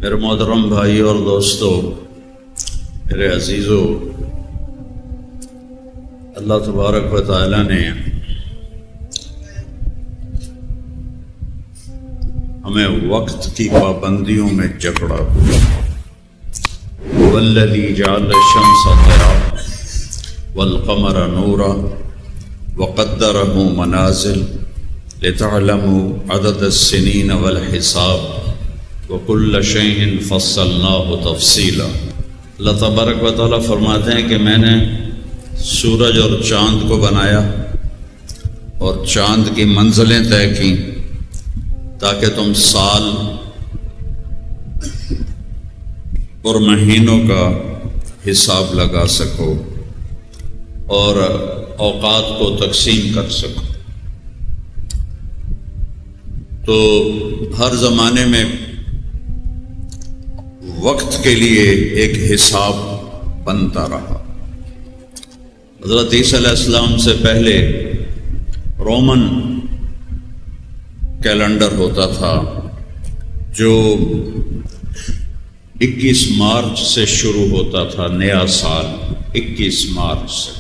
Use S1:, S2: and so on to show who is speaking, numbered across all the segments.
S1: میرے محترم بھائی اور دوستو، میرے عزیزو، اللہ تبارک و تعالی نے ہمیں وقت کی پابندیوں میں جکڑا ہوا۔ والذی جعل الشمس ضیاء والقمر نورا وقدرہ منازل لتعلموا عدد السنین والحساب وَكُلَّ شَيْءٍ فَصَّلْنَاهُ تَفْصِيلًا۔ اللہ تبارک و تعالیٰ فرماتے ہیں کہ میں نے سورج اور چاند کو بنایا اور چاند کی منزلیں طے کی تاکہ تم سال اور مہینوں کا حساب لگا سکو اور اوقات کو تقسیم کر سکو۔ تو ہر زمانے میں وقت کے لیے ایک حساب بنتا رہا۔ حضرت عیسیٰ علیہ السلام سے پہلے رومن کیلنڈر ہوتا تھا جو 21 مارچ سے شروع ہوتا تھا، نیا سال 21 مارچ سے۔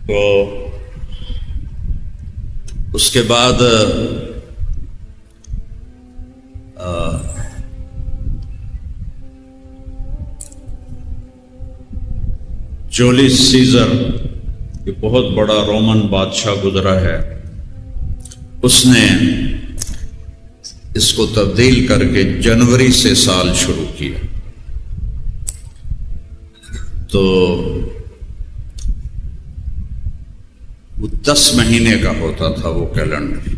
S1: تو اس کے بعد جولیس سیزر، یہ بہت بڑا رومن بادشاہ گزرا ہے، اس نے اس کو تبدیل کر کے جنوری سے سال شروع کیا۔ تو وہ 10 مہینے کا ہوتا تھا وہ کیلنڈر،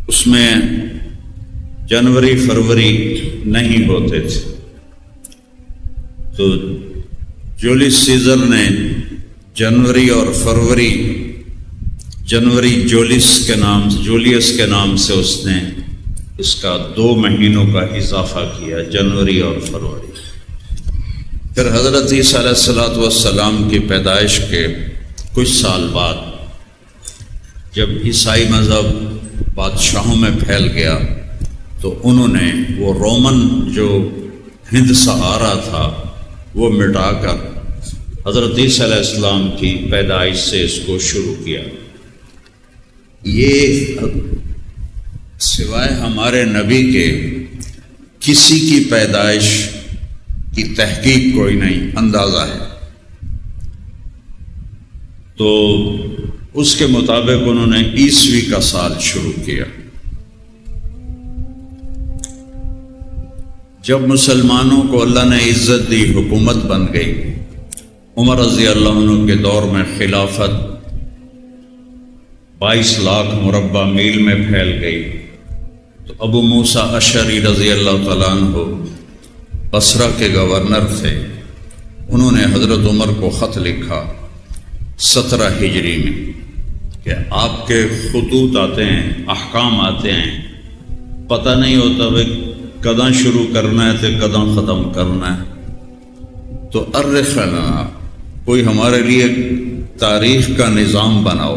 S1: اس میں جنوری فروری نہیں ہوتے تھے۔ تو جولیس سیزر نے جنوری اور فروری، جنوری جولیس کے نام سے اس نے اس کا 2 مہینوں کا اضافہ کیا، جنوری اور فروری۔ پھر حضرت عیسیٰ علیہ السلام کی پیدائش کے کچھ سال بعد جب عیسائی مذہب بادشاہوں میں پھیل گیا تو انہوں نے وہ رومن جو ہند سہارا تھا وہ مٹا کر حضرت عیسیٰ علیہ السلام کی پیدائش سے اس کو شروع کیا۔ یہ سوائے ہمارے نبی کے کسی کی پیدائش کی تحقیق کوئی نہیں، اندازہ ہے۔ تو اس کے مطابق انہوں نے عیسوی کا سال شروع کیا۔ جب مسلمانوں کو اللہ نے عزت دی، حکومت بن گئی، عمر رضی اللہ عنہ کے دور میں خلافت 22 لاکھ مربع میل میں پھیل گئی، تو ابو موسیٰ اشعری رضی اللہ تعالیٰ عنہ بصرہ کے گورنر تھے، انہوں نے حضرت عمر کو خط لکھا 17 ہجری میں کہ آپ کے خطوط آتے ہیں، احکام آتے ہیں، پتہ نہیں ہوتا بھائی کداں شروع کرنا ہے تو کداں ختم کرنا ہے، تو ارخ لنا، کوئی ہمارے لیے تاریخ کا نظام بناؤ،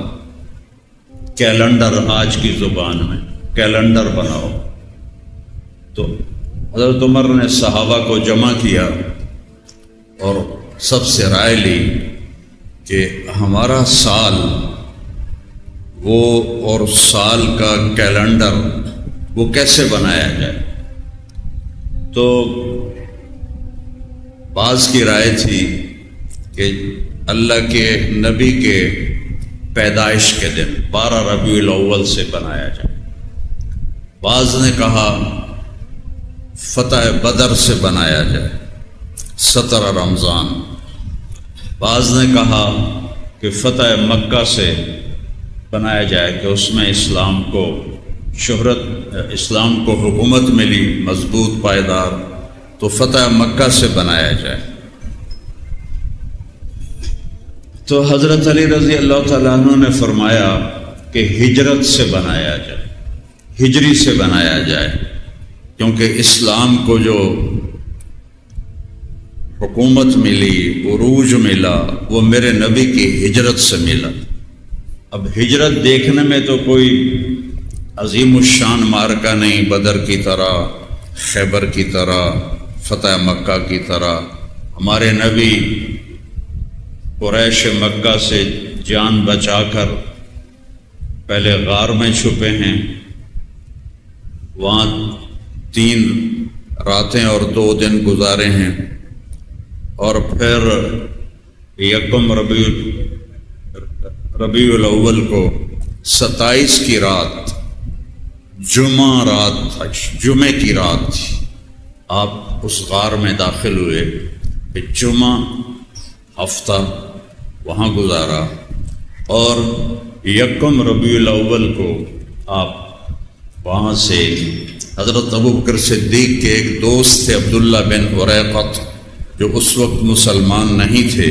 S1: کیلنڈر، آج کی زبان میں کیلنڈر بناؤ۔ تو حضرت عمر نے صحابہ کو جمع کیا اور سب سے رائے لی کہ ہمارا سال وہ اور سال کا کیلنڈر وہ کیسے بنایا جائے۔ تو بعض کی رائے تھی کہ اللہ کے نبی کے پیدائش کے دن 12 ربیع الاول سے بنایا جائے، بعض نے کہا فتح بدر سے بنایا جائے 17 رمضان، بعض نے کہا کہ فتح مکہ سے بنایا جائے کہ اس میں اسلام کو شہرت، اسلام کو حکومت ملی مضبوط پائیدار، تو فتح مکہ سے بنایا جائے۔ تو حضرت علی رضی اللہ تعالیٰ عنہ نے فرمایا کہ ہجرت سے بنایا جائے، ہجری سے بنایا جائے، کیونکہ اسلام کو جو حکومت ملی، عروج ملا، وہ میرے نبی کی ہجرت سے ملا۔ اب ہجرت دیکھنے میں تو کوئی عظیم الشان مارکہ نہیں، بدر کی طرح، خیبر کی طرح، فتح مکہ کی طرح۔ ہمارے نبی قریش مکہ سے جان بچا کر پہلے غار میں چھپے ہیں، وہاں 3 راتیں اور 2 دن گزارے ہیں، اور پھر یکم ربیع الاول کو 27 کی رات، جمعہ رات تھا، جمعے کی رات تھی، آپ اس غار میں داخل ہوئے، پھر جمعہ ہفتہ وہاں گزارا، اور یکم ربیع الاول کو آپ وہاں سے حضرت ابوبکر صدیق کے ایک دوست تھے عبداللہ بن اریقط، جو اس وقت مسلمان نہیں تھے،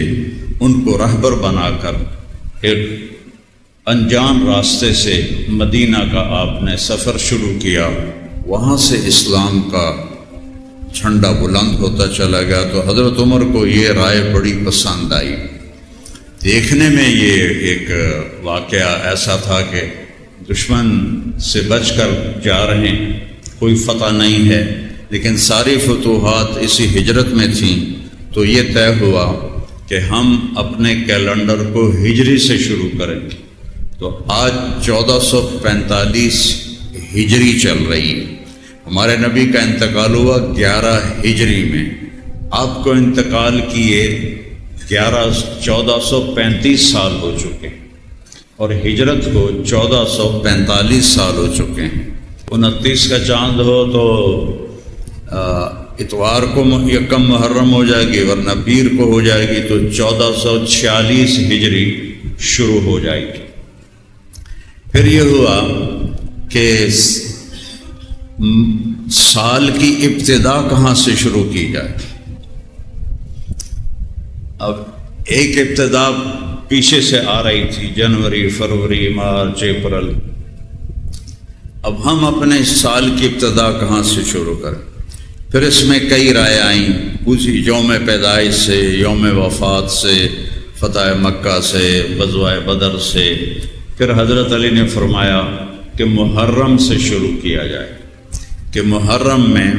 S1: ان کو رہبر بنا کر ایک انجان راستے سے مدینہ کا آپ نے سفر شروع کیا۔ وہاں سے اسلام کا جھنڈا بلند ہوتا چلا گیا۔ تو حضرت عمر کو یہ رائے بڑی پسند آئی۔ دیکھنے میں یہ ایک واقعہ ایسا تھا کہ دشمن سے بچ کر جا رہے ہیں، کوئی فتح نہیں ہے، لیکن ساری فتوحات اسی ہجرت میں تھیں، تو یہ طے ہوا کہ ہم اپنے کیلنڈر کو ہجری سے شروع کریں گے۔ تو آج 1445 ہجری چل رہی ہے، ہمارے نبی کا انتقال ہوا 11 ہجری میں، آپ کو انتقال کیے 1435 سال ہو چکے، اور ہجرت کو 1445 سال ہو چکے ہیں۔ 29 کا چاند ہو تو اتوار کو یکم محرم ہو جائے گی، ورنہ پیر کو ہو جائے گی تو 1446 ہجری شروع ہو جائے گی۔ پھر یہ ہوا کہ سال کی ابتدا کہاں سے شروع کی جائے۔ اب ایک ابتدا پیچھے سے آ رہی تھی، جنوری، فروری، مارچ، اپریل۔ اب ہم اپنے سال کی ابتدا کہاں سے شروع کریں؟ پھر اس میں کئی رائے آئیں، اسی یوم پیدائش سے، یوم وفات سے، فتح مکہ سے، غزوہ بدر سے۔ پھر حضرت علی نے فرمایا کہ محرم سے شروع کیا جائے، کہ محرم میں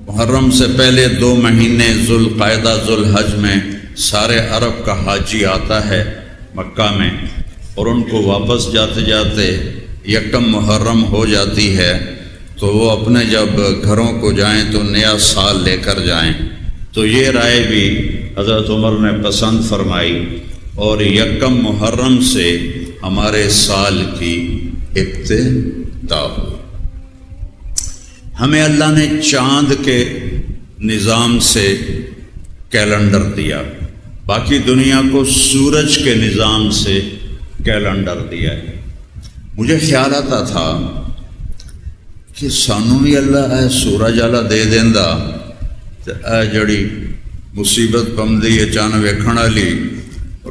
S1: محرم سے پہلے 2 مہینے ذوالقعدہ ذوالحج میں سارے عرب کا حاجی آتا ہے مکہ میں، اور ان کو واپس جاتے جاتے یکم محرم ہو جاتی ہے، تو وہ اپنے جب گھروں کو جائیں تو نیا سال لے کر جائیں۔ تو یہ رائے بھی حضرت عمر نے پسند فرمائی، اور یکم محرم سے ہمارے سال کی ابتدا ہوئی۔ ہمیں اللہ نے چاند کے نظام سے کیلنڈر دیا، باقی دنیا کو سورج کے نظام سے کیلنڈر دیا ہے۔ مجھے خیال آتا تھا کہ سانوں بھی اللہ اے سورج والا دے دیندا تے اے جڑی مصیبت پمدی اچانک ویکھن والی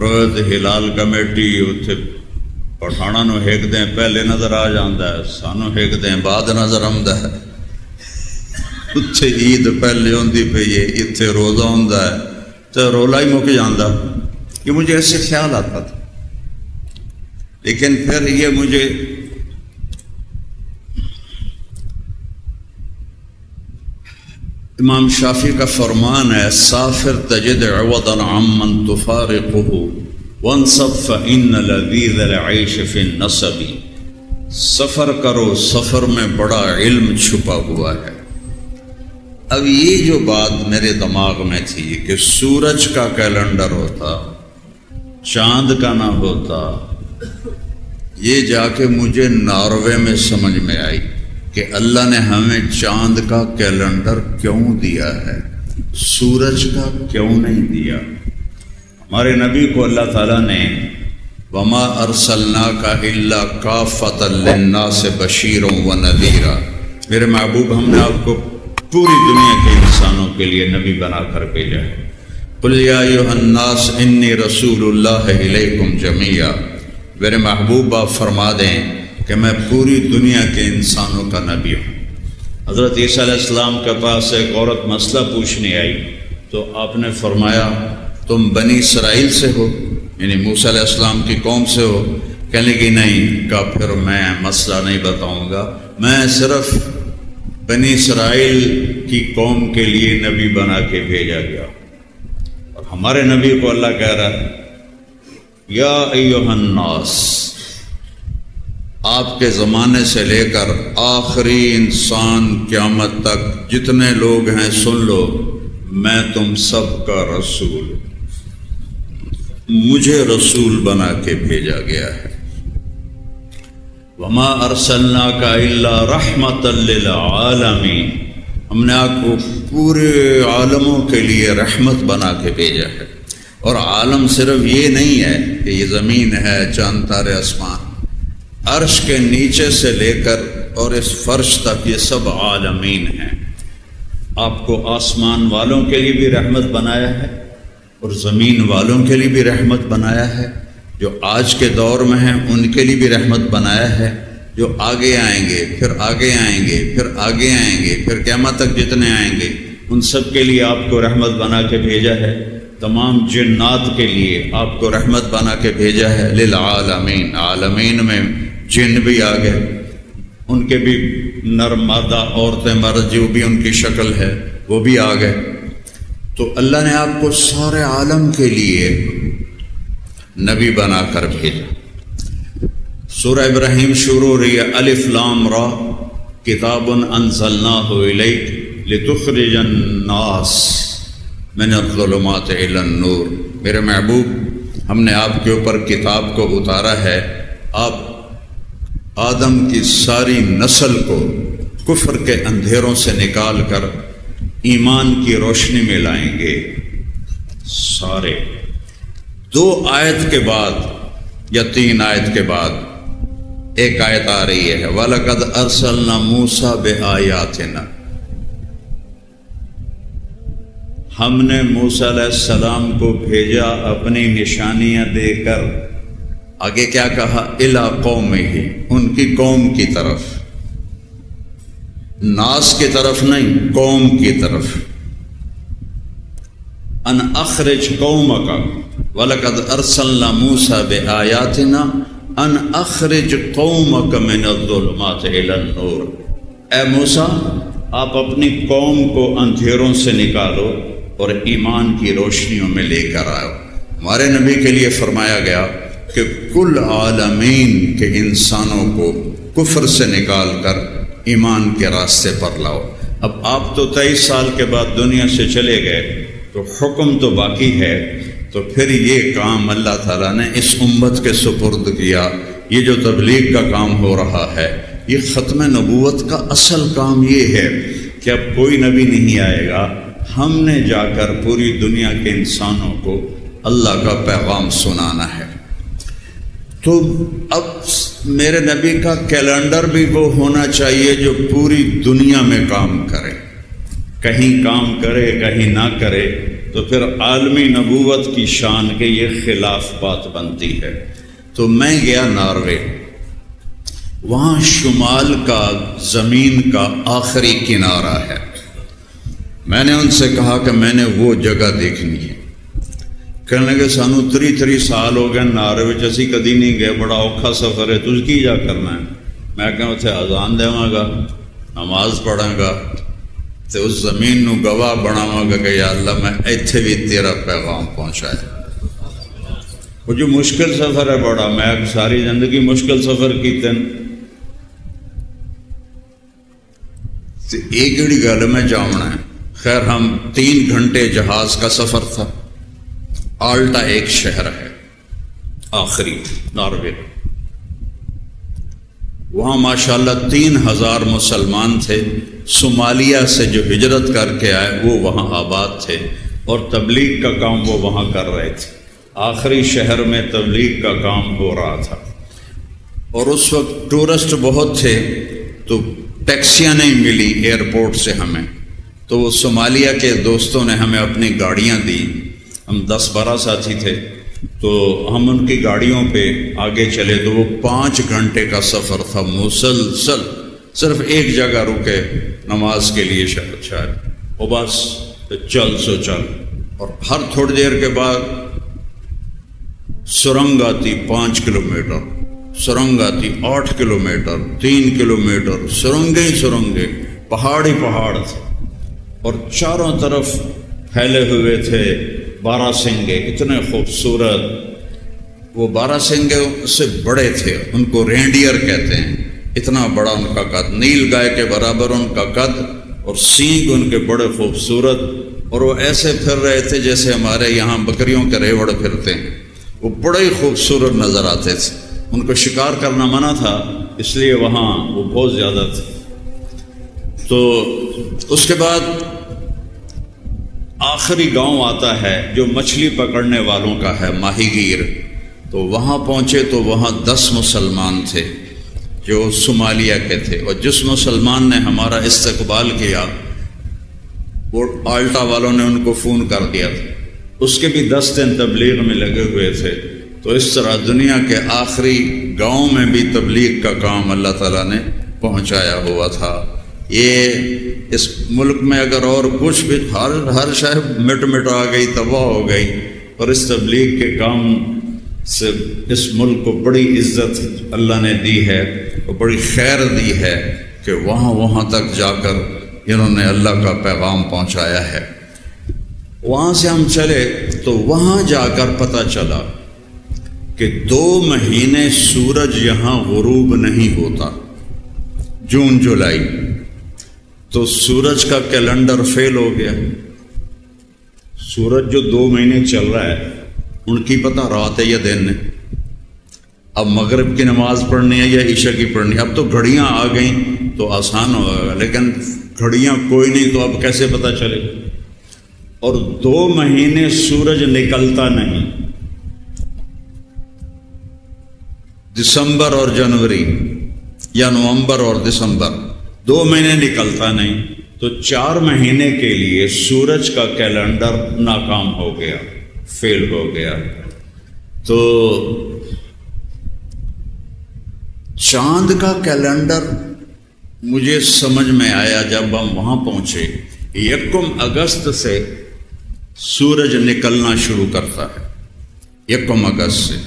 S1: روز ہلال کمیٹی اتنے پٹھانا نو ہیک دیں پہلے نظر آ جاندہ ہے، سانو ہیک دیں بعد نظر آمدہ ہے، اتھے عید پہلے ہوندی پہ یہ اتھے روزہ ہوندہ ہے تو رولا ہی مک جاندہ۔ یہ مجھے ایسے خیال آتا تھا، لیکن پھر یہ مجھے امام شافعی کا فرمان ہے، سافر تجد عوضا عمن تفارقه وانصب فإن لذیذ العیش فی النصب۔ سفر کرو، سفر میں بڑا علم چھپا ہوا ہے۔ اب یہ جو بات میرے دماغ میں تھی کہ سورج کا کیلنڈر ہوتا، چاند کا نہ ہوتا، یہ جا کے مجھے ناروے میں سمجھ میں آئی کہ اللہ نے ہمیں چاند کا کیلنڈر کیوں دیا ہے، سورج کا کیوں نہیں دیا۔ ہمارے نبی کو اللہ تعالیٰ نے وَمَا أَرْسَلْنَاكَ إِلَّا كَافَّةً لِلنَّاسِ بَشِيرًا وَنَذِيرًا، میرے محبوب ہم نے آپ کو پوری دنیا کے انسانوں کے لیے نبی بنا کر بھیجا ہے۔ قُلْ يَا أَيُّهَا النَّاسُ إِنِّي رَسُولُ اللَّهِ إِلَيْكُمْ جَمِيعًا، میرے محبوب آپ فرما دیں کہ میں پوری دنیا کے انسانوں کا نبی ہوں۔ حضرت عیسیٰ علیہ السلام کے پاس ایک عورت مسئلہ پوچھنے آئی، تو آپ نے فرمایا تم بنی اسرائیل سے ہو، یعنی موسیٰ علیہ السلام کی قوم سے ہو، کہنے لگی نہیں، کہا پھر میں مسئلہ نہیں بتاؤں گا، میں صرف بنی اسرائیل کی قوم کے لیے نبی بنا کے بھیجا گیا، اور ہمارے نبی کو اللہ کہہ رہا ہے یا ایھا الناس، آپ کے زمانے سے لے کر آخری انسان قیامت تک جتنے لوگ ہیں سن لو، میں تم سب کا رسول، مجھے رسول بنا کے بھیجا گیا ہے۔ وما ارسلناک الا رحمۃ للعالمین، ہم نے آپ کو پورے عالموں کے لیے رحمت بنا کے بھیجا ہے۔ اور عالم صرف یہ نہیں ہے کہ یہ زمین ہے، چاند تارے آسمان، عرش کے نیچے سے لے کر اور اس فرش تک یہ سب عالمین ہیں۔ آپ کو آسمان والوں کے لیے بھی رحمت بنایا ہے اور زمین والوں کے لیے بھی رحمت بنایا ہے، جو آج کے دور میں ہیں ان کے لیے بھی رحمت بنایا ہے، جو آگے آئیں گے، پھر آگے آئیں گے، پھر آگے آئیں گے، پھر قیامت تک جتنے آئیں گے ان سب کے لیے آپ کو رحمت بنا کے بھیجا ہے۔ تمام جنات کے لیے آپ کو رحمت بنا کے بھیجا ہے، للعالمین، عالمین میں جن بھی آ گئے، ان کے بھی نر مادہ عورتیں مرد جو بھی ان کی شکل ہے وہ بھی آ گئے۔ تو اللہ نے آپ کو سارے عالم کے لیے نبی بنا کر بھیجا۔ سورہ ابراہیم شروع ہو رہی ہے، الف لام را کتاب انزلناہ الیک لتخرج الناس من الظلمات الی النور، میرے محبوب ہم نے آپ کے اوپر کتاب کو اتارا ہے، آپ آدم کی ساری نسل کو کفر کے اندھیروں سے نکال کر ایمان کی روشنی میں لائیں گے سارے۔ 2 آیت کے بعد یا 3 آیت کے بعد ایک آیت آ رہی ہے، وَلَقَدْ أَرْسَلْنَا مُوسَىٰ بِآيَاتِنَا، ہم نے موسیٰ علیہ السلام کو بھیجا اپنی نشانیاں دے کر۔ آگے کیا کہا؟ اِلَىٰ قَوْمِهِ، ان کی قوم کی طرف، ناس کی طرف نہیں، قوم کی طرف۔ ان اخرج قومک، وَلَقَدْ أَرْسَلْنَا مُوسَىٰ بِآيَاتِنَا ان اخرج قومک من الظلمات إِلَى النور، اے موسیٰ آپ اپنی قوم کو اندھیروں سے نکالو اور ایمان کی روشنیوں میں لے کر آؤ۔ ہمارے نبی کے لیے فرمایا گیا کہ کل عالمین کے انسانوں کو کفر سے نکال کر ایمان کے راستے پر لاؤ۔ اب آپ تو 23 سال کے بعد دنیا سے چلے گئے تو حکم تو باقی ہے، تو پھر یہ کام اللہ تعالیٰ نے اس امت کے سپرد کیا۔ یہ جو تبلیغ کا کام ہو رہا ہے، یہ ختم نبوت کا اصل کام یہ ہے کہ اب کوئی نبی نہیں آئے گا، ہم نے جا کر پوری دنیا کے انسانوں کو اللہ کا پیغام سنانا ہے۔ تو اب میرے نبی کا کیلنڈر بھی وہ ہونا چاہیے جو پوری دنیا میں کام کرے، کہیں کام کرے کہیں نہ کرے، تو پھر عالمی نبوت کی شان کے یہ خلاف بات بنتی ہے۔ تو میں گیا ناروے، وہاں شمال کا زمین کا آخری کنارہ ہے۔ میں نے ان سے کہا کہ میں نے وہ جگہ دیکھنی ہے۔ کہنے لگے سانو 3 سال ہو گئے ناروے اسی کدی نہیں گئے، بڑا اوکھا سفر ہے، تجھ کی جا کرنا ہے؟ میں کہا اتنے اذان دیواں گا، نماز پڑھاں گا، تو اس زمین نو گواہ بناواں گا کہ یا اللہ میں ایتھے بھی تیرا پیغام پہنچایا۔ وہ جو مشکل سفر ہے بڑا، میں ساری زندگی مشکل سفر کیتے ہیں، ایک ہی گل میں جاؤنا ہے۔ خیر ہم 3 گھنٹے جہاز کا سفر تھا۔ آلٹا ایک شہر ہے آخری ناروے، وہاں ماشاءاللہ 3000 مسلمان تھے، صومالیہ سے جو ہجرت کر کے آئے وہ وہاں آباد تھے اور تبلیغ کا کام وہ وہاں کر رہے تھے۔ آخری شہر میں تبلیغ کا کام ہو رہا تھا، اور اس وقت ٹورسٹ بہت تھے تو ٹیکسیاں نہیں ملی ایئرپورٹ سے ہمیں، تو وہ صومالیہ کے دوستوں نے ہمیں اپنی گاڑیاں دی، ہم 10-12 ساتھی تھے، تو ہم ان کی گاڑیوں پہ آگے چلے، تو وہ 5 گھنٹے کا سفر تھا مسلسل، صرف ایک جگہ رکے نماز کے لیے شاید، وہ بس چل سو چل، اور ہر تھوڑی دیر کے بعد سرنگ آتی 5 کلومیٹر، سرنگ آتی 8 کلومیٹر 3 کلومیٹر، سرنگیں ہی سرنگیں، پہاڑ ہی پہاڑ تھے، اور چاروں طرف پھیلے ہوئے تھے باراسنگے اتنے خوبصورت۔ وہ باراسنگے سے بڑے تھے، ان کو رینڈیئر کہتے ہیں، اتنا بڑا ان کا قد، نیل گائے کے برابر ان کا قد، اور سینگ ان کے بڑے خوبصورت، اور وہ ایسے پھر رہے تھے جیسے ہمارے یہاں بکریوں کے ریوڑ پھرتے ہیں۔ وہ بڑے ہی خوبصورت نظر آتے تھے۔ ان کو شکار کرنا منع تھا، اس لیے وہاں وہ بہت زیادہ تھے۔ تو اس کے بعد آخری گاؤں آتا ہے جو مچھلی پکڑنے والوں کا ہے، ماہی گیر۔ تو وہاں پہنچے تو وہاں 10 مسلمان تھے جو صومالیہ کے تھے، اور جس مسلمان نے ہمارا استقبال کیا وہ آلٹا والوں نے ان کو فون کر دیا تھا، اس کے بھی 10 دن تبلیغ میں لگے ہوئے تھے۔ تو اس طرح دنیا کے آخری گاؤں میں بھی تبلیغ کا کام اللہ تعالیٰ نے پہنچایا ہوا تھا۔ یہ اس ملک میں اگر اور کچھ بھی ہر شے مٹ آ گئی، تباہ ہو گئی، اور اس تبلیغ کے کام سے اس ملک کو بڑی عزت اللہ نے دی ہے اور بڑی خیر دی ہے کہ وہاں تک جا کر انہوں نے اللہ کا پیغام پہنچایا ہے۔ وہاں سے ہم چلے تو وہاں جا کر پتہ چلا کہ 2 مہینے سورج یہاں غروب نہیں ہوتا، جون جولائی، تو سورج کا کیلنڈر فیل ہو گیا۔ سورج جو 2 مہینے چل رہا ہے، ان کی پتہ رات ہے یا دن ہے، اب مغرب کی نماز پڑھنی ہے یا عشاء کی پڑھنی ہے۔ اب تو گھڑیاں آ گئیں تو آسان ہوگا، لیکن گھڑیاں کوئی نہیں تو اب کیسے پتہ چلے؟ اور 2 مہینے سورج نکلتا نہیں، دسمبر اور جنوری یا نومبر اور دسمبر 2 مہینے نکلتا نہیں، تو 4 مہینے کے لیے سورج کا کیلنڈر ناکام ہو گیا، فیل ہو گیا۔ تو چاند کا کیلنڈر مجھے سمجھ میں آیا جب ہم وہاں پہنچے۔ 1 اگست سے سورج نکلنا شروع کرتا ہے، 1 اگست سے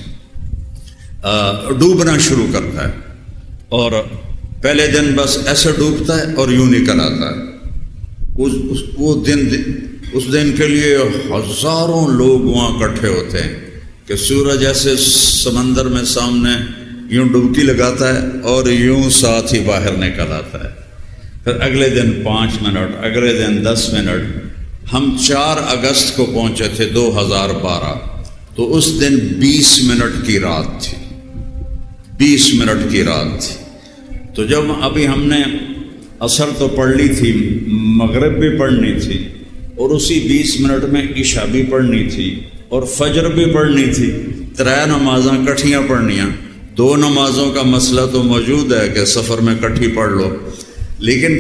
S1: ڈوبنا شروع کرتا ہے، اور پہلے دن بس ایسے ڈوبتا ہے اور یوں نکل آتا ہے۔ اس دن کے لیے ہزاروں لوگ وہاں اکٹھے ہوتے ہیں کہ سورج ایسے سمندر میں سامنے یوں ڈبکی لگاتا ہے اور یوں ساتھ ہی باہر نکل آتا ہے۔ پھر اگلے دن 5 منٹ، اگلے دن 10 منٹ۔ ہم 4 اگست کو پہنچے تھے 2012، تو اس دن 20 منٹ کی رات تھی، 20 منٹ کی رات تھی۔ تو جب ابھی ہم نے عصر تو پڑھ لی تھی، مغرب بھی پڑھنی تھی، اور اسی 20 منٹ میں عشاء بھی پڑھنی تھی اور فجر بھی پڑھنی تھی، 3 نمازاں کٹھیاں پڑھنیاں۔ 2 نمازوں کا مسئلہ تو موجود ہے کہ سفر میں کٹھی پڑھ لو، لیکن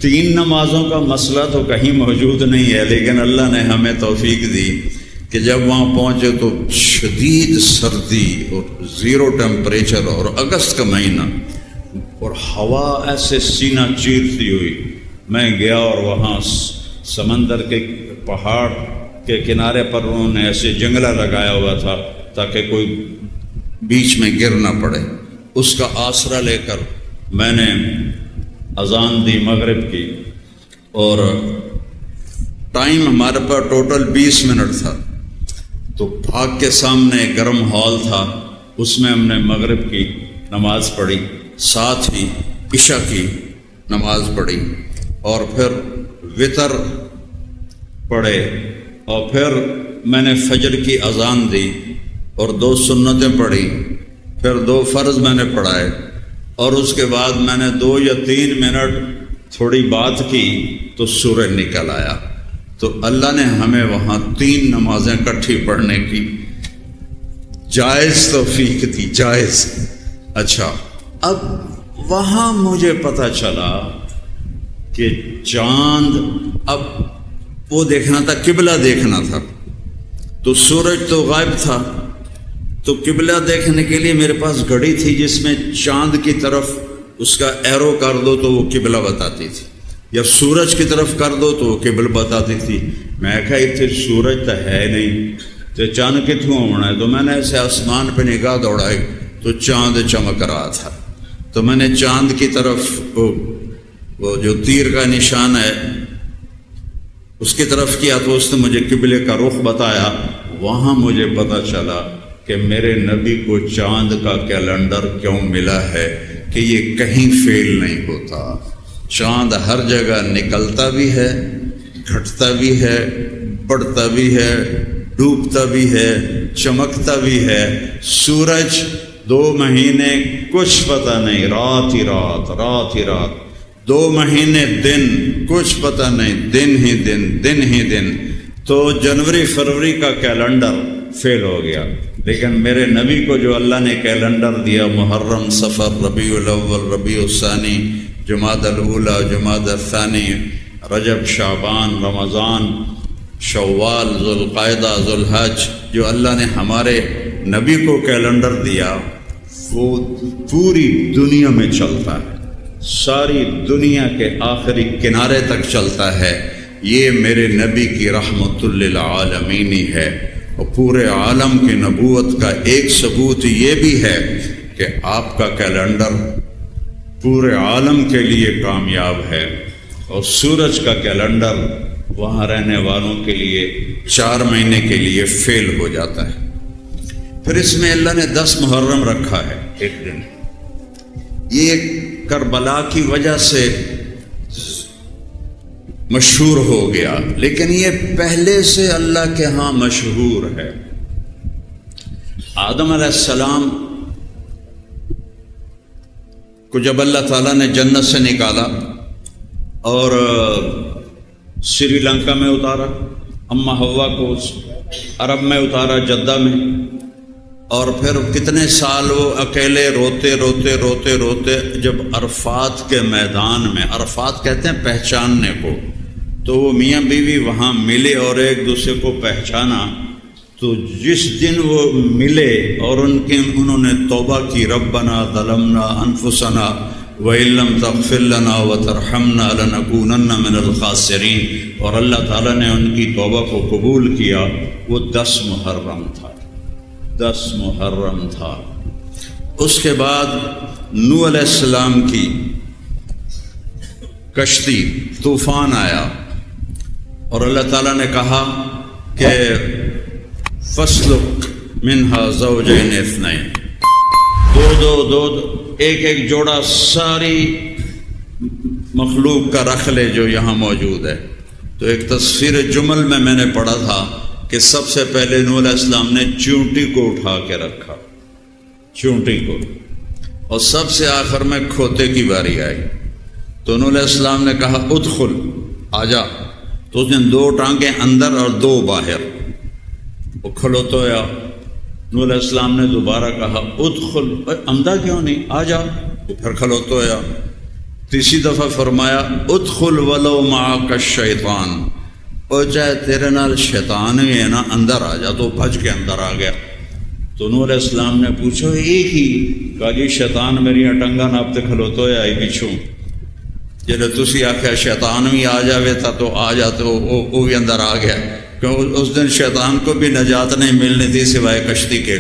S1: 3 نمازوں کا مسئلہ تو کہیں موجود نہیں ہے۔ لیکن اللہ نے ہمیں توفیق دی کہ جب وہاں پہنچے تو شدید سردی اور 0 ٹیمپریچر، اور اگست کا مہینہ، اور ہوا ایسے سینہ چیرتی ہوئی۔ میں گیا اور وہاں سمندر کے پہاڑ کے کنارے پر انہوں نے ایسے جنگلہ لگایا ہوا تھا تاکہ کوئی بیچ میں گر نہ پڑے۔ اس کا آسرا لے کر میں نے اذان دی مغرب کی، اور ٹائم ہمارے پاس ٹوٹل 20 منٹ تھا۔ تو بھاگ کے سامنے گرم ہال تھا، اس میں ہم نے مغرب کی نماز پڑھی، ساتھ ہی عشاء کی نماز پڑھی، اور پھر وطر پڑھے، اور پھر میں نے فجر کی اذان دی اور 2 سنتیں پڑھی، پھر 2 فرض میں نے پڑھائے، اور اس کے بعد میں نے 2 یا 3 منٹ تھوڑی بات کی تو سورج نکل آیا۔ تو اللہ نے ہمیں وہاں 3 نمازیں کٹھی پڑھنے کی جائز توفیق دی، جائز۔ اچھا، اب وہاں مجھے پتہ چلا کہ چاند، اب وہ دیکھنا تھا، قبلہ دیکھنا تھا، تو سورج تو غائب تھا، تو قبلہ دیکھنے کے لیے میرے پاس گھڑی تھی جس میں چاند کی طرف اس کا ایرو کر دو تو وہ قبلہ بتاتی تھی، یا سورج کی طرف کر دو تو وہ قبلہ بتاتی تھی۔ میں کہا اتنے سورج تو ہے نہیں، تو چاند کتوں ہونا ہے؟ تو میں نے ایسے آسمان پہ نگاہ دوڑائی تو چاند چمک رہا تھا، تو میں نے چاند کی طرف وہ جو تیر کا نشان ہے اس کی طرف کیا، تو اس نے مجھے قبلے کا رخ بتایا۔ وہاں مجھے پتہ چلا کہ میرے نبی کو چاند کا کیلنڈر کیوں ملا ہے کہ یہ کہیں فیل نہیں ہوتا۔ چاند ہر جگہ نکلتا بھی ہے، گھٹتا بھی ہے، بڑھتا بھی ہے، ڈوبتا بھی ہے، چمکتا بھی ہے۔ سورج 2 مہینے کچھ پتہ نہیں، رات ہی رات، رات ہی رات۔ 2 مہینے دن، کچھ پتہ نہیں، دن ہی دن، دن ہی دن۔ تو جنوری فروری کا کیلنڈر فیل ہو گیا، لیکن میرے نبی کو جو اللہ نے کیلنڈر دیا، محرم، صفر، ربیع الاول، ربیع الثانی، جمادی الاولی، جمادی الثانی، رجب، شعبان، رمضان، شوال، ذوالقعدہ، ذوالحج، جو اللہ نے ہمارے نبی کو کیلنڈر دیا وہ پوری دنیا میں چلتا ہے، ساری دنیا کے آخری کنارے تک چلتا ہے۔ یہ میرے نبی کی رحمت للعالمین ہی ہے۔ اور پورے عالم کی نبوت کا ایک ثبوت یہ بھی ہے کہ آپ کا کیلنڈر پورے عالم کے لیے کامیاب ہے، اور سورج کا کیلنڈر وہاں رہنے والوں کے لیے 4 مہینے کے لیے فیل ہو جاتا ہے۔ پھر اس میں اللہ نے 10 محرم رکھا ہے، ایک دن۔ یہ کربلا کی وجہ سے مشہور ہو گیا، لیکن یہ پہلے سے اللہ کے ہاں مشہور ہے۔ آدم علیہ السلام کو جب اللہ تعالیٰ نے جنت سے نکالا اور سری لنکا میں اتارا، اماں حوا کو عرب میں اتارا، جدہ میں، اور پھر کتنے سال وہ اکیلے روتے روتے روتے روتے جب عرفات کے میدان میں، عرفات کہتے ہیں پہچاننے کو، تو وہ میاں بیوی وہاں ملے اور ایک دوسرے کو پہچانا۔ تو جس دن وہ ملے اور انہوں نے توبہ کی، ربنا ظلمنا انفسنا وَإِن لَّمْ تَغْفِرْ لَنَا وَتَرْحَمْنَا لَنَكُونَنَّ مِنَ الْخَاسِرِينَ، اور اللہ تعالیٰ نے ان کی توبہ کو قبول کیا۔ وہ 10 محرم تھا، 10 محرم تھا۔ اس کے بعد نوح علیہ السلام کی کشتی، طوفان آیا، اور اللہ تعالیٰ نے کہا کہ فَاسْلُكْ مِنْهَا زَوْجَيْنِ اثْنَيْنِ، دو ایک ایک جوڑا ساری مخلوق کا رکھ لے جو یہاں موجود ہے۔ تو ایک تصویر جمل میں نے پڑھا تھا کہ سب سے پہلے نوح علیہ السلام نے چونٹی کو اٹھا کے رکھا، چونٹی کو، اور سب سے آخر میں کھوتے کی باری آئی۔ تو نوح علیہ السلام نے کہا ادخل، آجا، تو اس نے 2 ٹانگیں اندر اور 2 باہر، وہ کھلوتویا۔ نوح علیہ السلام نے دوبارہ کہا ادخل، اندھا کیوں نہیں، آ جا، پھر کھلوتویا۔ تیسری دفعہ فرمایا ادخل ولو معک الشیطان، اور چاہے تیرے نال شیطان ہی ہے نا، اندر آ جا، تو بھج کے اندر آ گیا۔ تو نوح علیہ السلام نے پوچھو ایک ہی، کہا جی شیطان میری ٹنگا ناپتے کھلوتویا ہی پچھوں، جلے تسی آخیا شیطان بھی آ جاوے تھا تو آ جاتے، وہ بھی اندر آ گیا، کیونکہ اس دن شیطان کو بھی نجات نہیں ملنی تھی سوائے کشتی کے۔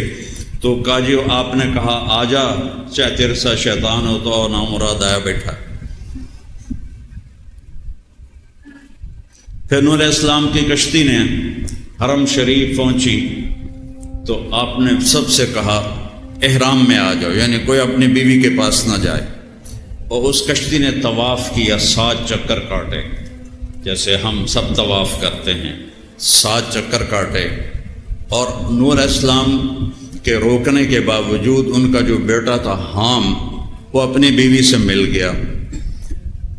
S1: تو کہا جی آپ نے کہا آ جا، چاہے تیرے ساتھ شیطان ہو تو نامراد آیا بیٹھا۔ پھر نوح علیہ السلام کی کشتی نے حرم شریف پہنچی تو آپ نے سب سے کہا احرام میں آ جاؤ، یعنی کوئی اپنی بیوی کے پاس نہ جائے۔ اور اس کشتی نے طواف کیا، 7 چکر کاٹے، جیسے ہم سب طواف کرتے ہیں، 7 چکر کاٹے۔ اور نوح علیہ السلام کے روکنے کے باوجود ان کا جو بیٹا تھا حام، وہ اپنی بیوی سے مل گیا۔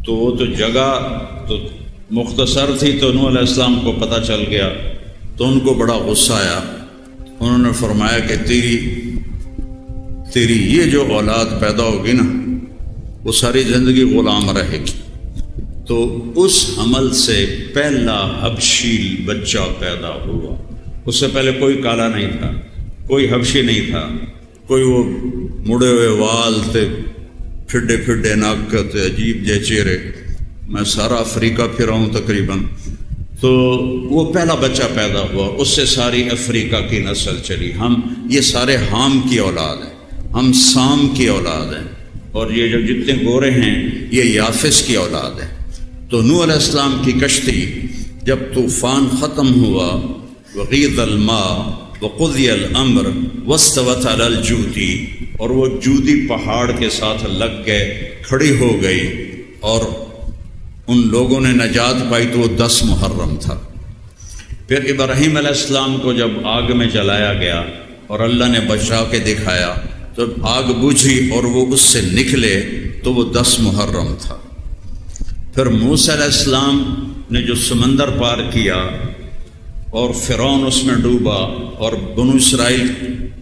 S1: تو وہ تو جگہ تو مختصر تھی، تو نوح علیہ السلام کو پتہ چل گیا، تو ان کو بڑا غصہ آیا۔ انہوں نے فرمایا کہ تیری یہ جو اولاد پیدا ہوگی نا، وہ ساری زندگی غلام رہے گی۔ تو اس حمل سے پہلا حبشی بچہ پیدا ہوا۔ اس سے پہلے کوئی کالا نہیں تھا، کوئی حبشی نہیں تھا، کوئی وہ مڑے ہوئے وال تھے، پھڈے پھڈے ناک تھے، عجیب جے چہرے۔ میں سارا افریقہ پھرا ہوں تقریباً، تو وہ پہلا بچہ پیدا ہوا، اس سے ساری افریقہ کی نسل چلی۔ ہم یہ سارے حام کی اولاد ہیں، ہم سام کی اولاد ہیں، اور یہ جو جتنے گورے ہیں یہ یافس کی اولاد ہیں۔ تو نوح علیہ السلام کی کشتی جب طوفان ختم ہوا، وغیض الماء وقضی الامر واستوت علی الجودی، اور وہ جودی پہاڑ کے ساتھ لگ گئے، کھڑی ہو گئی، اور ان لوگوں نے نجات پائی، تو وہ 10 محرم تھا۔ پھر ابراہیم علیہ السلام کو جب آگ میں جلایا گیا اور اللہ نے بچا کے دکھایا، تو آگ بجھی اور وہ اس سے نکلے، تو وہ 10 محرم تھا۔ پھر موسیٰ علیہ السلام نے جو سمندر پار کیا اور فرعون اس میں ڈوبا اور بنو اسرائیل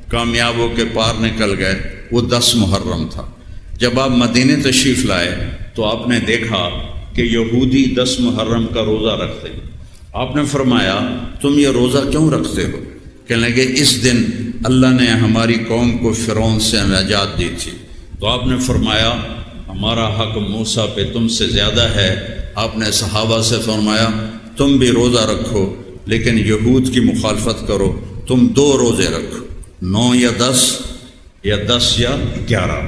S1: کامیاب ہو کے پار نکل گئے، وہ 10 محرم تھا۔ جب آپ مدینے تشریف لائے تو آپ نے دیکھا کہ یہودی 10 محرم کا روزہ رکھتے ہیں۔ آپ نے فرمایا تم یہ روزہ کیوں رکھتے ہو؟ کہنے لگے اس دن اللہ نے ہماری قوم کو فرعون سے نجات دی تھی۔ تو آپ نے فرمایا ہمارا حق موسیٰ پہ تم سے زیادہ ہے۔ آپ نے صحابہ سے فرمایا تم بھی روزہ رکھو، لیکن یہود کی مخالفت کرو، تم 2 روزے رکھو، 9 یا 10 یا 10 یا 11۔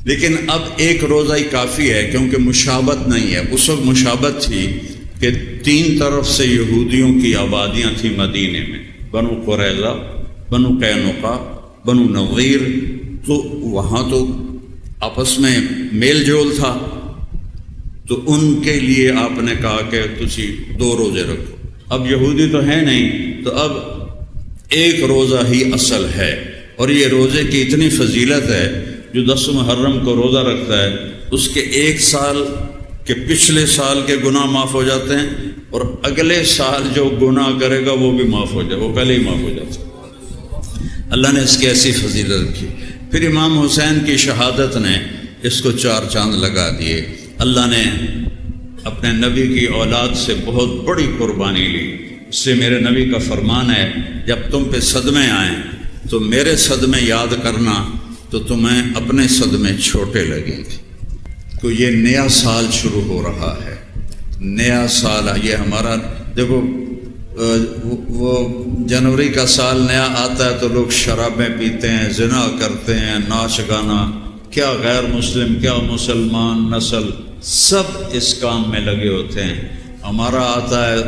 S1: لیکن اب ایک روزہ ہی کافی ہے، کیونکہ مشابت نہیں ہے۔ اس وقت مشابت تھی کہ 3 طرف سے یہودیوں کی آبادیاں تھیں مدینے میں، بنو قریظہ، بنو قینقاع، بنو نضیر، تو وہاں تو آپس میں میل جول تھا، تو ان کے لیے آپ نے کہا کہ تسی 2 روزے رکھو۔ اب یہودی تو ہے نہیں، تو اب ایک روزہ ہی اصل ہے، اور یہ روزے کی اتنی فضیلت ہے، جو 10 محرم کو روزہ رکھتا ہے اس کے 1 سال کے پچھلے سال کے گناہ معاف ہو جاتے ہیں، اور اگلے سال جو گناہ کرے گا وہ بھی معاف ہو جائے، وہ پہلے ہی معاف ہو جاتا ہے۔ اللہ نے اس کی ایسی فضیلت رکھی۔ پھر امام حسین کی شہادت نے اس کو 4 چاند لگا دیے۔ اللہ نے اپنے نبی کی اولاد سے بہت بڑی قربانی لی۔ اس سے میرے نبی کا فرمان ہے جب تم پہ صدمے آئیں تو میرے صدمے یاد کرنا، تو تمہیں اپنے صدمے چھوٹے لگیں گے۔ تو یہ نیا سال شروع ہو رہا ہے، نیا سال یہ ہمارا، دیکھو وہ جنوری کا سال نیا آتا ہے تو لوگ شرابیں پیتے ہیں، زنا کرتے ہیں، ناچ گانا، کیا غیر مسلم کیا مسلمان نسل سب اس کام میں لگے ہوتے ہیں۔ ہمارا آتا ہے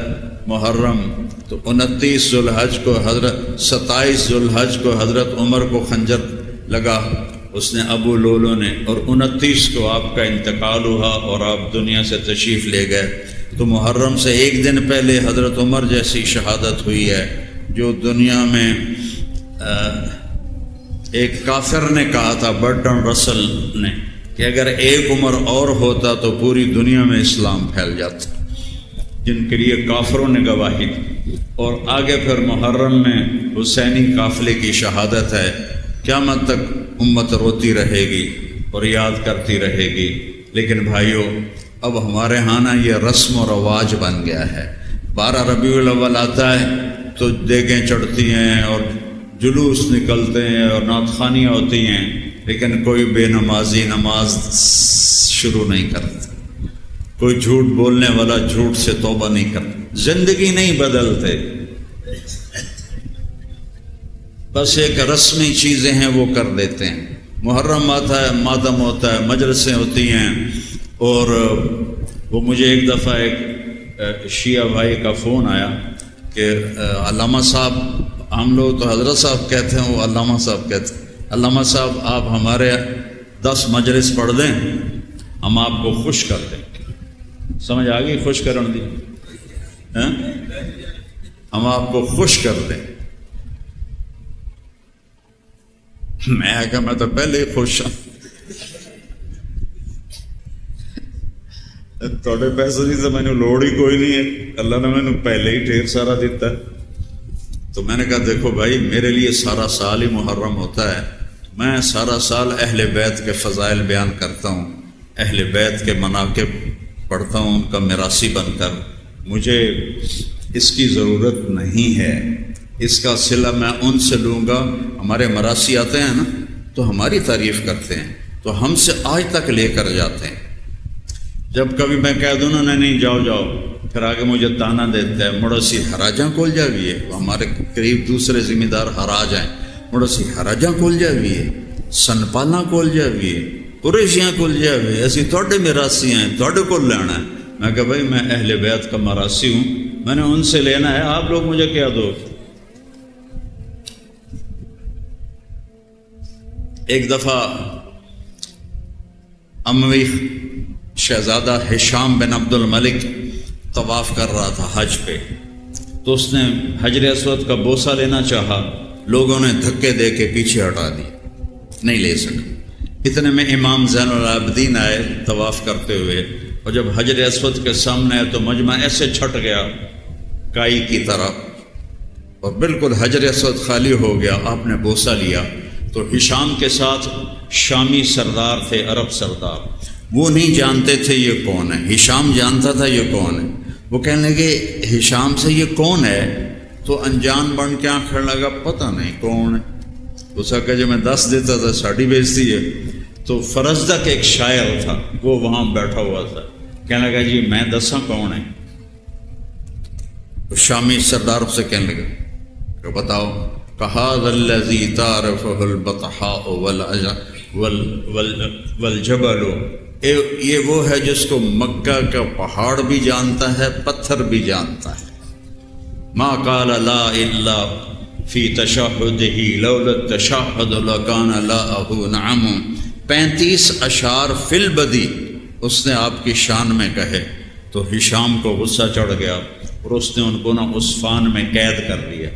S1: محرم، تو 29 ذوالحج کو 27 ذوالحج کو حضرت عمر کو خنجر لگا اس نے، ابو لولو نے، اور 29 کو آپ کا انتقال ہوا اور آپ دنیا سے تشریف لے گئے۔ تو محرم سے 1 دن پہلے حضرت عمر جیسی شہادت ہوئی ہے، جو دنیا میں ایک کافر نے کہا تھا، برٹن رسل نے، کہ اگر 1 عمر اور ہوتا تو پوری دنیا میں اسلام پھیل جاتا، جن کے لیے کافروں نے گواہی دی۔ اور آگے پھر محرم میں حسینی قافلے کی شہادت ہے۔ قیامت تک امت روتی رہے گی اور یاد کرتی رہے گی، لیکن بھائیو اب ہمارے ہاں نا یہ رسم و رواج بن گیا ہے۔ 12 ربیع الاول آتا ہے تو دیگیں چڑھتی ہیں اور جلوس نکلتے ہیں اور نعت خوانیاں ہوتی ہیں، لیکن کوئی بے نمازی نماز شروع نہیں کرتا، کوئی جھوٹ بولنے والا جھوٹ سے توبہ نہیں کرتا، زندگی نہیں بدلتے، بس ایک رسمی چیزیں ہیں وہ کر دیتے ہیں۔ محرم آتا ہے، ماتم ہوتا ہے، مجلسیں ہوتی ہیں، اور وہ مجھے ایک دفعہ ایک شیعہ بھائی کا فون آیا کہ علامہ صاحب، ہم لوگ تو حضرت صاحب کہتے ہیں، وہ علامہ صاحب کہتے ہیں، علامہ صاحب آپ ہمارے 10 مجلس پڑھ دیں، ہم آپ کو خوش کر دیں۔ سمجھ آ گئی؟ خوش کرن دی، ہم آپ کو خوش کر دیں۔ میں کہا میں تو پہلے ہی خوش ہوں، تھوڑے پیسے کی تو میں نے لوڑ ہی کوئی نہیں ہے، اللہ نے میں نے پہلے ہی ڈھیر سارا دیتا ہے۔ تو میں نے کہا دیکھو بھائی، میرے لیے سارا سال ہی محرم ہوتا ہے، میں سارا سال اہل بیت کے فضائل بیان کرتا ہوں، اہل بیت کے مناقب پڑھتا ہوں، ان کا میراثی بن کر، مجھے اس کی ضرورت نہیں ہے، اس کا صلہ میں ان سے لوں گا۔ ہمارے مراثی آتے ہیں نا تو ہماری تعریف کرتے ہیں، تو ہم سے آج تک لے کر جاتے ہیں۔ جب کبھی میں کہہ دوں نا نہیں جاؤ جاؤ، پھر آگے مجھے تانا دیتا ہے، مڑوسی ہراجاں کھول جاوی ہے، ہمارے قریب دوسرے ذمہ دار ہراج ہیں، مڑوسی ہراجاں کھول جاوی ہے، سنپالا کول جائے قریشیاں کول جائے ایسی تھوڑے میراثی ہیں تھوڑے کو لینا ہے. میں کہا بھائی میں اہل بیت کا مراثی ہوں, میں نے ان سے لینا ہے, آپ لوگ مجھے کیا دو. ایک دفعہ اموی شہزادہ ہشام بن عبد الملک طواف کر رہا تھا حج پہ, تو اس نے حجر اسود کا بوسہ لینا چاہا, لوگوں نے دھکے دے کے پیچھے ہٹا دی, نہیں لے سکا. اتنے میں امام زین العابدین آئے طواف کرتے ہوئے, اور جب حجر اسود کے سامنے آئے تو مجمع ایسے چھٹ گیا کائی کی طرح, اور بالکل حجر اسود خالی ہو گیا. آپ نے بوسہ لیا تو ہشام کے ساتھ شامی سردار تھے, عرب سردار, وہ نہیں جانتے تھے یہ کون ہے. ہشام جانتا تھا یہ کون ہے. وہ کہنے لگے ہشام سے یہ کون ہے, تو انجان بن کے آنکھ کھڑنے لگا پتہ نہیں کون ہے. اس کا جو میں دس دیتا تھا ساڑھی بیچتی ہے. تو فرزدق ایک شاعر تھا, وہ وہاں بیٹھا ہوا تھا, کہنے لگا جی میں دساں کون ہے. تو شامی سردار سے کہنے لگا کہ بتاؤ. کہا الذی تعرفہ البطحاء والجبل, یہ وہ ہے جس کو مکہ کا پہاڑ بھی جانتا ہے, پتھر بھی جانتا ہے. ما قال لا الا فی تشہدہ لولا التشہد لکان لاہ نعم. 35 اشعار فی البدی اس نے آپ کی شان میں کہے. تو ہشام کو غصہ چڑھ گیا اور اس نے ان کو نا عصفان میں قید کر دیا.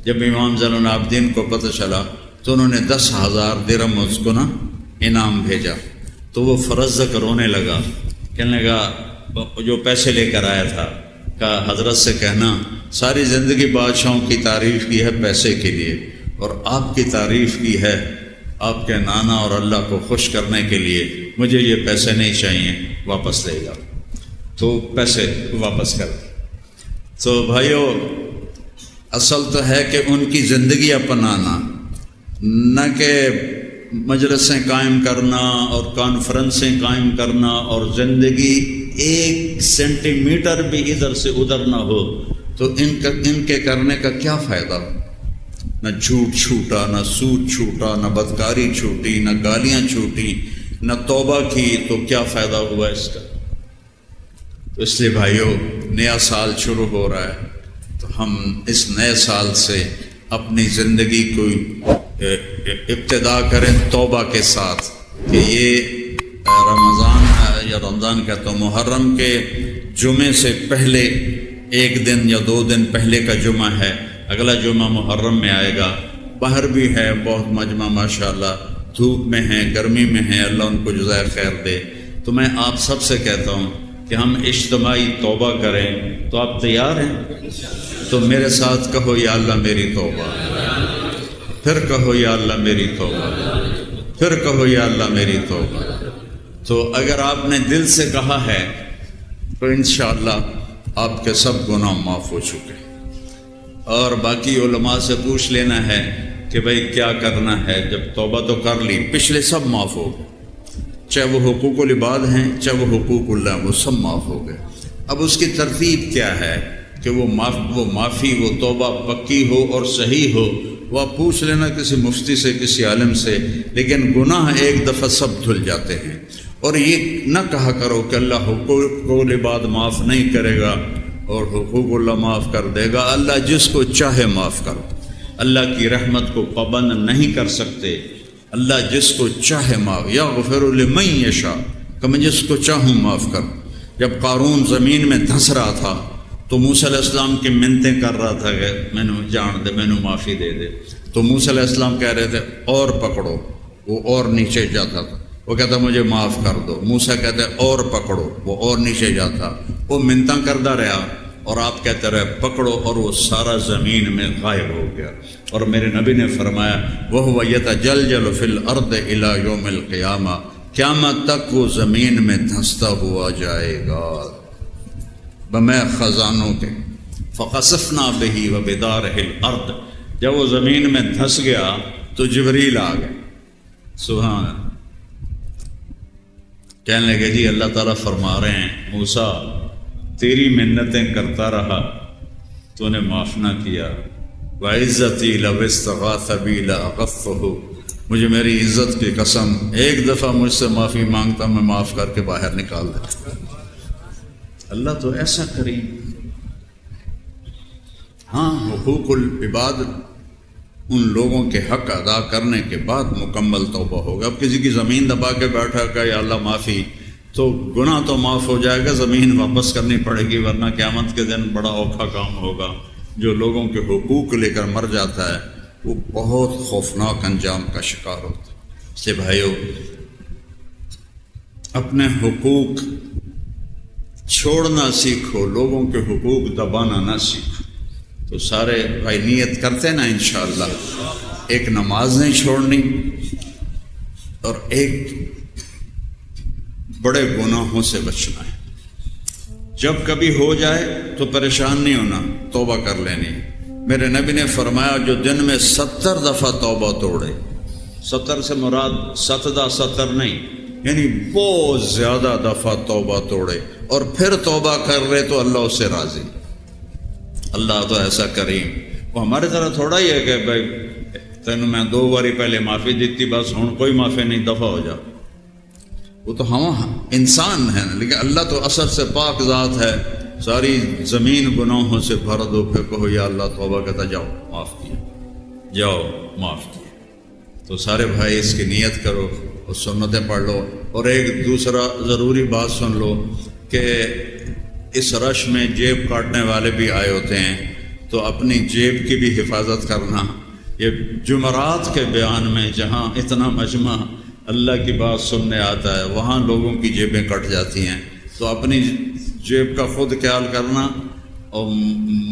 S1: جب امام زین العابدین کو پتہ چلا تو انہوں نے 10,000 درہم اس کو نا انعام بھیجا. تو وہ فرزدق رونے لگا, کہنے لگا جو پیسے لے کر آیا تھا, کہا حضرت سے کہنا ساری زندگی بادشاہوں کی تعریف کی ہے پیسے کے لیے, اور آپ کی تعریف کی ہے آپ کے نانا اور اللہ کو خوش کرنے کے لیے, مجھے یہ پیسے نہیں چاہیے, واپس لے جاؤ. تو پیسے واپس کر. تو بھائیو اصل تو ہے کہ ان کی زندگی اپنانا, نہ کہ مجلسیں قائم کرنا اور کانفرنسیں قائم کرنا, اور زندگی 1 سینٹی میٹر بھی ادھر سے ادھر نہ ہو تو ان کے کرنے کا کیا فائدہ. نہ جھوٹ چھوٹا, نہ سود چھوٹا, نہ بدکاری چھوٹی, نہ گالیاں چھوٹی, نہ توبہ کی, تو کیا فائدہ ہوا اس کا. تو اس لیے بھائیو نیا سال شروع ہو رہا ہے, تو ہم اس نئے سال سے اپنی زندگی کو ابتدا کریں توبہ کے ساتھ, کہ یہ رمضان کا تو محرم کے جمعے سے پہلے 1 دن یا 2 دن پہلے کا جمعہ ہے, اگلا جمعہ محرم میں آئے گا. باہر بھی ہے بہت مجمع ماشاءاللہ, دھوپ میں ہیں گرمی میں ہیں, اللہ ان کو جزائے خیر دے. تو میں آپ سب سے کہتا ہوں کہ ہم اجتماعی توبہ کریں. تو آپ تیار ہیں؟ تو میرے ساتھ کہو یا اللہ میری توبہ, پھر کہو یا اللہ میری توبہ, پھر کہو یا اللہ میری توبہ. تو اگر آپ نے دل سے کہا ہے تو انشاءاللہ آپ کے سب گناہ معاف ہو چکے. اور باقی علماء سے پوچھ لینا ہے کہ بھئی کیا کرنا ہے. جب توبہ تو کر لی, پچھلے سب معاف ہو گئے, چاہے وہ حقوق العباد ہیں چاہے وہ حقوق اللہ, وہ سب معاف ہو گئے. اب اس کی ترتیب کیا ہے کہ وہ معافی, وہ توبہ پکی ہو اور صحیح ہو. وہ آپ پوچھ لینا کسی مفتی سے, کسی عالم سے. لیکن گناہ ایک دفعہ سب دھل جاتے ہیں. اور یہ نہ کہا کرو کہ اللہ حقوق العباد معاف نہیں کرے گا اور حقوق اللہ معاف کر دے گا. اللہ جس کو چاہے معاف کرو. اللہ کی رحمت کو پابند نہیں کر سکتے. اللہ جس کو چاہے معاف, یغفر لمن یشاء, کہ میں جس کو چاہوں معاف کر. جب قارون زمین میں دھس رہا تھا تو موسیٰ علیہ السلام کی منتیں کر رہا تھا کہ میں نے جان دے, میں نے معافی دے دے. تو موسیٰ علیہ السلام کہہ رہے تھے اور پکڑو, وہ اور نیچے جاتا تھا. وہ کہتا مجھے معاف کر دو. موسیٰ کہتے اور پکڑو, وہ اور نیچے جاتا. وہ منتیں کرتا رہا اور آپ کہتے رہے پکڑو, اور وہ سارا زمین میں غائب ہو گیا. اور میرے نبی نے فرمایا وَهُوَ يَتَجَلْجَلُ فِي الْأَرْضِ إِلَى يَوْمِ الْقِيَامَةِ, قیامت تک وہ زمین میں دھنستا ہوا جائے گا بمے خزانوں کے. فَخَسَفْنَا بِهِ وَبِدَارِهِ الْأَرْضِ, جب وہ زمین میں دھس گیا تو جبریل آ گئے. سبحان اللہ. کہنے لگے جی اللہ تعالیٰ فرما رہے ہیں موسیٰ تیری منتیں کرتا رہا تو نے معاف نہ کیا. وَعِزَّتِي لَوِ اسْتَغَاثَ بِي لَأَغَثَّهُ مجھے میری عزت کی قسم ایک دفعہ مجھ سے معافی مانگتا میں معاف کر کے باہر نکال دیتا۔ اللہ تو ایسا کریم۔ ہاں حقوق العباد ان لوگوں کے حق ادا کرنے کے بعد مکمل توبہ ہوگا۔ اب کسی کی زمین دبا کے بیٹھا کہ یا اللہ معافی، تو گناہ تو معاف ہو جائے گا، زمین واپس کرنی پڑے گی، ورنہ قیامت کے دن بڑا اوکھا کام ہوگا۔ جو لوگوں کے حقوق لے کر مر جاتا ہے وہ بہت خوفناک انجام کا شکار ہوتا ہے۔ اس لیے بھائیو، اپنے حقوق چھوڑنا سیکھو، لوگوں کے حقوق دبانا نہ سیکھو۔ تو سارے بھائی نیت کرتے نا انشاءاللہ، ایک نماز نہیں چھوڑنی اور ایک بڑے گناہوں سے بچنا ہے۔ جب کبھی ہو جائے تو پریشان نہیں ہونا، توبہ کر لینی۔ میرے نبی نے فرمایا جو دن میں 70 دفعہ توبہ توڑے، 70 سے مراد 70 نہیں، یعنی بہت زیادہ دفعہ توبہ توڑے اور پھر توبہ کر رہے تو اللہ اس سے راضی۔ اللہ تو ایسا کریم، وہ ہمارے طرح تھوڑا ہی ہے کہ بھائی تینوں میں 2 باری پہلے معافی دیتی، بس ہوں کوئی معافی نہیں، دفع ہو جا۔ وہ تو ہم انسان ہیں، لیکن اللہ تو اثر سے پاک ذات ہے، ساری زمین گناہوں سے بھر دو، پھر کہو یا اللہ توبہ کہتا جاؤ معاف کیا، جاؤ معاف کیا۔ تو سارے بھائی اس کی نیت کرو اور سنتیں پڑھ لو۔ اور ایک دوسرا ضروری بات سن لو کہ اس رش میں جیب کاٹنے والے بھی آئے ہوتے ہیں، تو اپنی جیب کی بھی حفاظت کرنا۔ یہ جمعرات کے بیان میں جہاں اتنا مجمع اللہ کی بات سننے آتا ہے، وہاں لوگوں کی جیبیں کٹ جاتی ہیں، تو اپنی جیب کا خود خیال کرنا۔ اور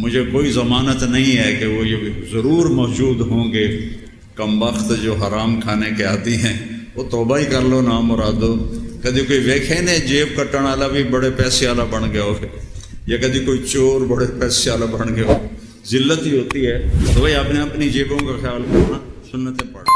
S1: مجھے کوئی ضمانت نہیں ہے کہ وہ یہ ضرور موجود ہوں گے، کم وقت جو حرام کھانے کے عادی ہیں، وہ توبہ ہی کر لو نا مرادو۔ کدی کوئی ویکھے نے جیب کٹن والا بھی بڑے پیسے والا بن گیا ہو، یا کدی کوئی چور بڑے پیسے والا بن گیا ہو، ذلت ہی ہوتی ہے۔ تو بھائی آپ نے اپنی جیبوں کا خیال کرنا، سنتیں پڑھ